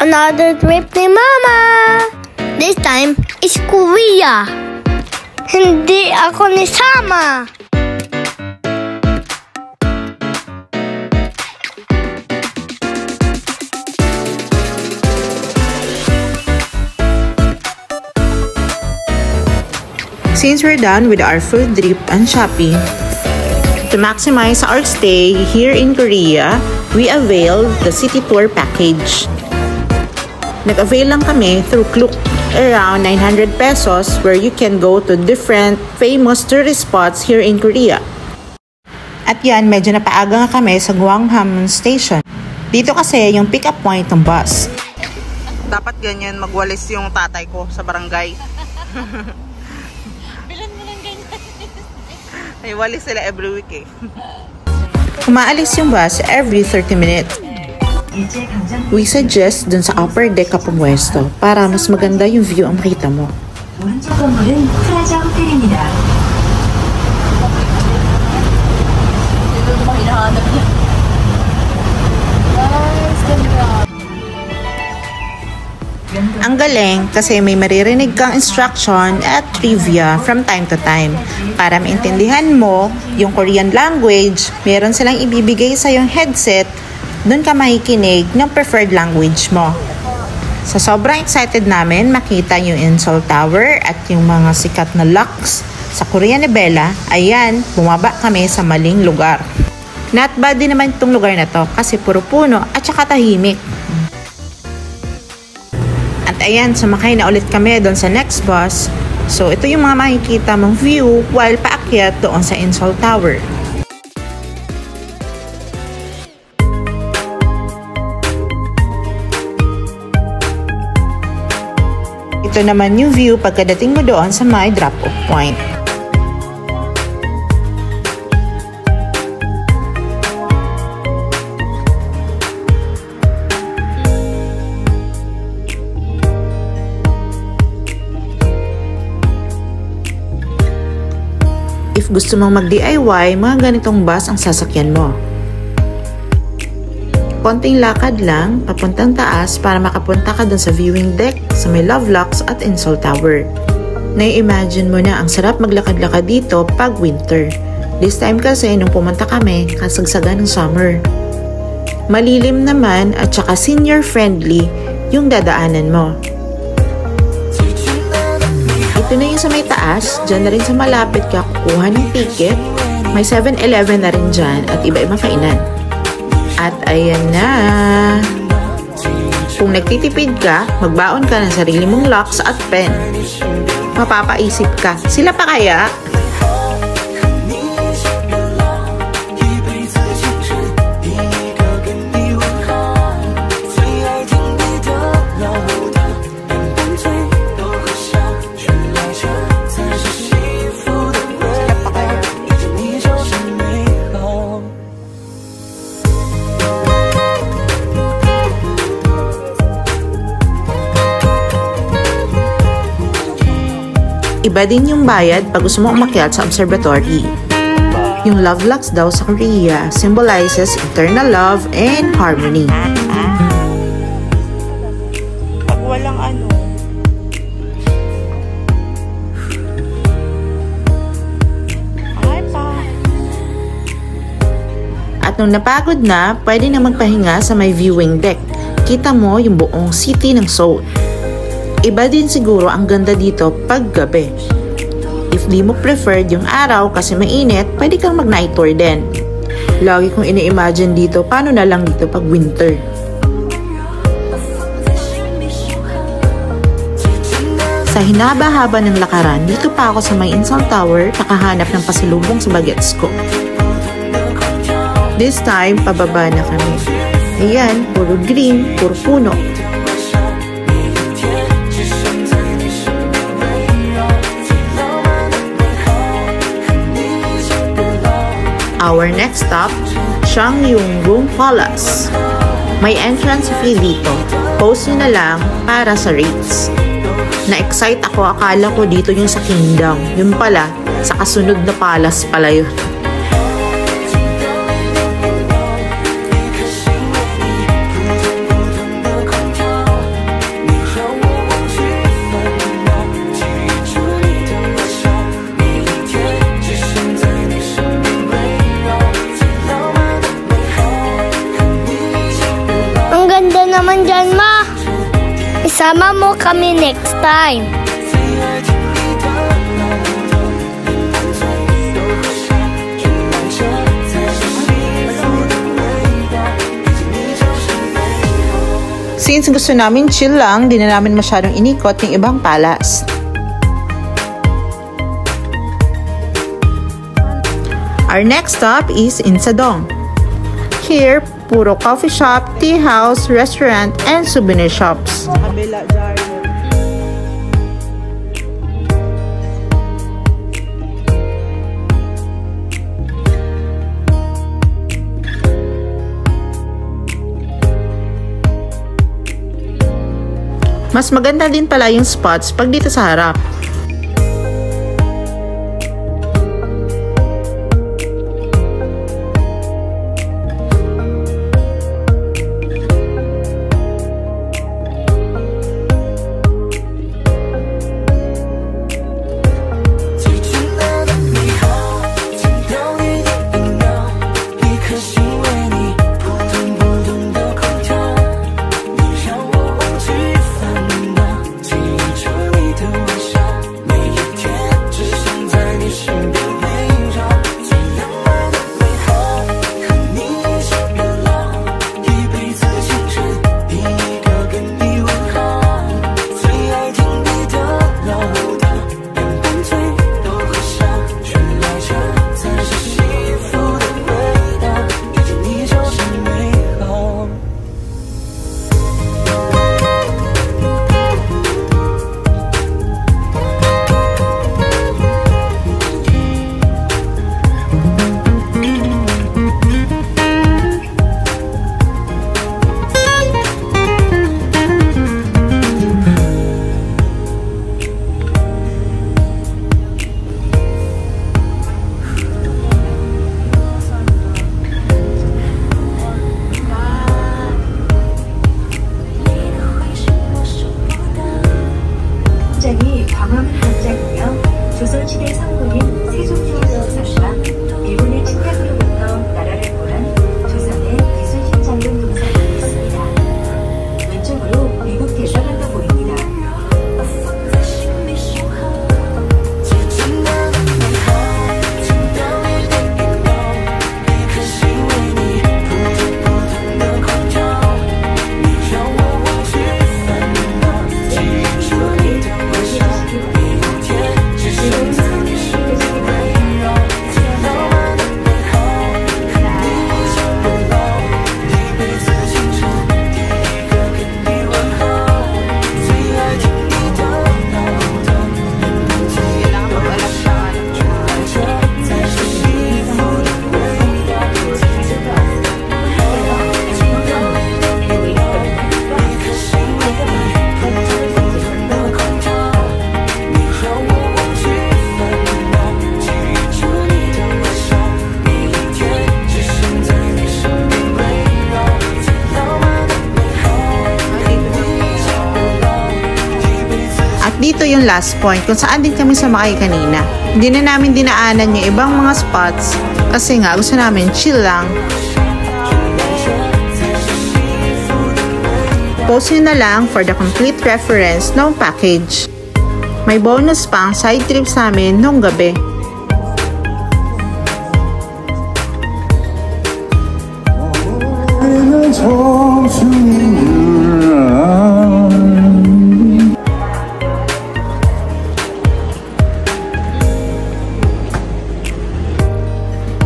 another trip ni Mama. This time is Korea. Hindi ako nisama. Since we're done with our food trip and shopping, to maximize our stay here in Korea, we availed the city tour package. Nag-avail lang kami through Klook, around 900 pesos, where you can go to different famous tourist spots here in Korea. At yan, medyo napaaga nga kami sa Gwanghwamun Station. Dito kasi yung pick-up point ng bus. Dapat ganyan magwalis yung tatay ko sa barangay. Bilan mo lang ganyan. May walis sila every week eh. Umaalis yung bus every 30 minutes. We suggest dun sa upper deck ka pumwesto para mas maganda yung view ang makita mo. 오른쪽 건물은 프라자 호텔입니다. Ang galing kasi may maririnig kang instruction at trivia from time to time. Para maintindihan mo yung Korean language, meron silang ibibigay sa yung headset. Doon ka makikinig ng preferred language mo. Sa sobrang excited namin makita yung Inseol Tower at yung mga sikat na locks sa Korean Nebela, ayan, bumaba kami sa maling lugar. Not bad din naman itong lugar na to kasi puro puno at saka tahimik. At ayan, sumakay na ulit kami doon sa next bus. So ito yung mga makikita mong view while paakyat doon sa Inseol Tower. Ito naman yung view pagkadating mo doon sa may drop-off point. If gusto mong mag-DIY, mga ganitong bus ang sasakyan mo. Konting lakad lang, papuntang taas para makapunta ka dun sa viewing deck sa may Lovelocks at Inseol Tower. Nai-imagine mo na ang sarap maglakad-lakad dito pag winter. This time kasi nung pumunta kami, kasagsagan ng summer. Malilim naman at saka senior friendly yung dadaanan mo. Ito na yung sa may taas, dyan na rin sa malapit ka kukuha ng ticket. May 7-Eleven na rin dyan at iba-ibang kainan. At ayan na. Kung nagtitipid ka, magbaon ka ng sarili mong locks at pen. Mapapaisip ka, sila pa kaya? Iba din yung bayad pag gusto mo umakyat sa observatory. Yung Lovelocks daw sa Korea symbolizes eternal love and harmony. Pag walang ano. Ay pa. At nung napagod na, pwede na magpahinga sa may viewing deck. Kita mo yung buong city ng Seoul. Iba din siguro ang ganda dito pag gabi. If di mo preferred yung araw kasi mainit, pwede kang mag-night tour din. Lagi kong ini-imagine dito, paano na lang dito pag winter. Sa hinaba-haba ng lakaran, dito pa ako sa may Inseol Tower, nakahanap ng pasalubong sa bagets ko. This time, pababa na kami. Ayan, puro green, puro puno. Our next stop, Shangyungung Palace. May entrance fee dito. Post nyo na lang para sa rates. Na-excite ako, akala ko dito yung sa Kingdom. Yun pala, sa kasunod na palace pala yun. ganda naman dyan, Ma. Isama mo kami next time. Since gusto namin chill lang, di na namin masyadong inikot yung ibang palace. Our next stop is in Sadong. Here, puro coffee shop, tea house, restaurant, and souvenir shops. Mas maganda din pala yung spots pag dito sa harap. 굉장히 광화문 한자이며 조선시대 성군인 세종대왕과 일본의 침략으로부터 나라를 구한 조선의 이순신장군 동상이 있습니다. 왼쪽으로 미국 대사관도 보입니다. Dito yung last point kung saan din kami sumakay kanina. Hindi na namin dinaanan yung ibang mga spots kasi nga gusto namin chill lang. Post nyo na lang for the complete reference ng package. May bonus pang side trip sa amin nung gabi.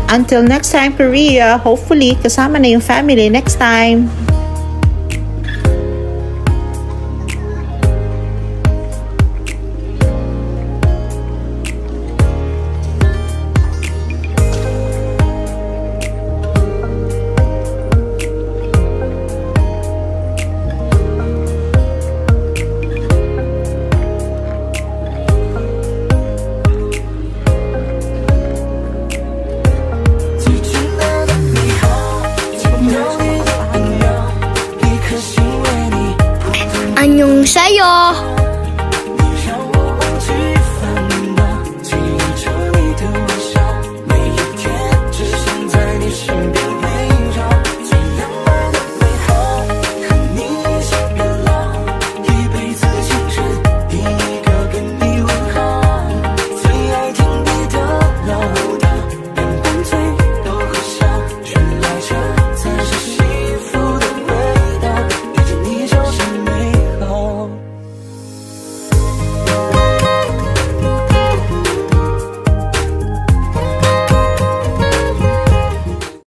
Until next time, Korea, hopefully kasama na yung family next time. Annyeonghaseyo!